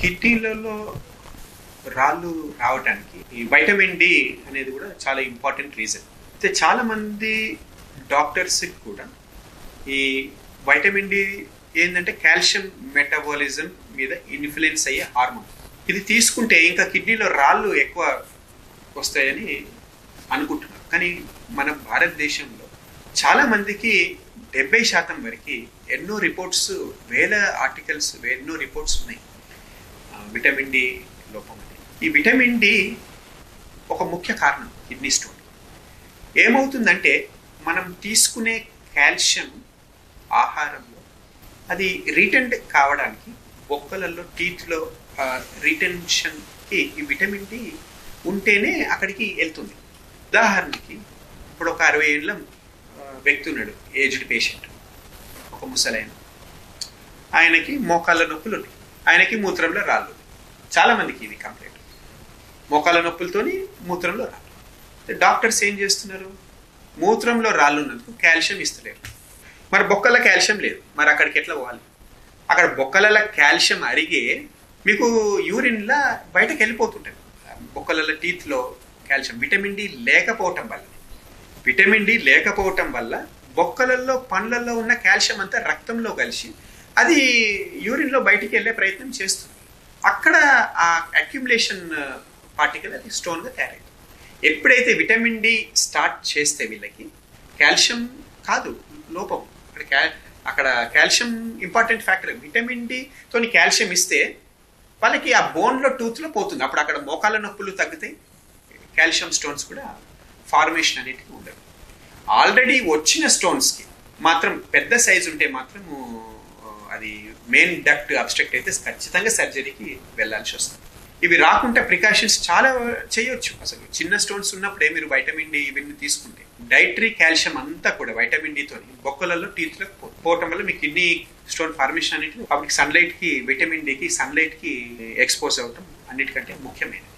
కిడ్నీలలో రాళ్ళు రావడానికి ఈ వైటమిన్ డి అనేది కూడా చాలా ఇంపార్టెంట్ రీజన్. అయితే చాలా మంది డాక్టర్స్ కూడా ఈ వైటమిన్ డి ఏంటంటే కాల్షియం మెటబాలిజం మీద ఇన్ఫ్లుయెన్స్ అయ్యే హార్మోన్. ఇది తీసుకుంటే ఇంకా కిడ్నీలో రాళ్ళు ఎక్కువ వస్తాయని అనుకుంటున్నారు. కానీ మన భారతదేశంలో చాలా మందికి 70% వరకు ఎన్నో రిపోర్ట్స్, వేల ఆర్టికల్స్, ఎన్నో రిపోర్ట్స్ ఉన్నాయి విటమిన్ డి లోపం. ఈ విటమిన్ డి ఒక ముఖ్య కారణం కిడ్నీ స్టోన్. ఏమవుతుందంటే మనం తీసుకునే కాల్షియం ఆహారంలో అది రిటెండ్ కావడానికి బొక్కలలో, టీత్లో రిటెన్షన్కి ఈ విటమిన్ డి ఉంటేనే అక్కడికి వెళ్తుంది. ఉదాహరణకి ఇప్పుడు ఒక 60 ఏళ్ళ వ్యక్తి ఉన్నాడు, ఏజ్డ్ పేషెంట్, ఒక ముసలైన. ఆయనకి మోకాళ్ళ నొప్పులు ఉన్నాయి, ఆయనకి మూత్రంలో రాళ్ళు. చాలా మందికి ఇది కంప్లైంట్, మోకాళ్ళ నొప్పులతోని మూత్రంలో రాళ్ళు. డాక్టర్స్ ఏం చేస్తున్నారు, మూత్రంలో రాళ్ళు ఉన్నందుకు కాల్షియం ఇస్తలేరు. మరి బొక్కల కాల్షియం లేదు, మరి అక్కడికి ఎట్లా పోవాలి? అక్కడ బొక్కల కాల్షియం అరిగే మీకు యూరిన్లా బయటకు వెళ్ళిపోతుంటుంది. బొక్కల టీత్లో కాల్షియం, విటమిన్ డి లేకపోవటం వల్ల, విటమిన్ డి లేకపోవటం వల్ల బొక్కలలో, పండ్లలో ఉన్న కాల్షియం అంతా రక్తంలో కలిసి అది యూరిన్లో బయటికి వెళ్ళే ప్రయత్నం చేస్తుంది. అక్కడ ఆ అక్యుములేషన్ పార్టికల్ అది స్టోన్గా తయారైంది. ఎప్పుడైతే విటమిన్ డి స్టార్ట్ చేస్తే వీళ్ళకి కాల్షియం కాదు లోపం, అక్కడ కాల్షియం ఇంపార్టెంట్ ఫ్యాక్టర్. విటమిన్ డితోని కాల్షియం ఇస్తే వాళ్ళకి ఆ బోన్లో, టూత్లో పోతుంది. అప్పుడు అక్కడ మోకాళ్ళ నొప్పులు తగ్గుతాయి, కాల్షియం స్టోన్స్ కూడా ఫార్మేషన్ అనేటివి ఉండదు. ఆల్రెడీ వచ్చిన స్టోన్స్కి మాత్రం పెద్ద సైజు ఉంటే మాత్రము అది మెయిన్ డక్ట్ అబ్స్ట్రక్ట్ అయితే ఖచ్చితంగా సర్జరీకి వెళ్ళాల్సి వస్తుంది. ఇవి రాకుండా ప్రికాషన్స్ చాలా చేయొచ్చు. అసలు చిన్న స్టోన్స్ ఉన్నప్పుడే మీరు వైటమిన్ డి ఇవన్నీ తీసుకుంటే డైటరీ కాల్షియం అంతా కూడా వైటమిన్ డితో బొక్కలలో, టీత్లో పోవటం వల్ల మీ కిడ్నీ స్టోన్ ఫార్మేషన్ అనేది పబ్లిక్ సన్లైట్కి, విటమిన్ డికి, సన్లైట్కి ఎక్స్పోజ్ అవ్వటం అన్నిటికంటే ముఖ్యమైనది.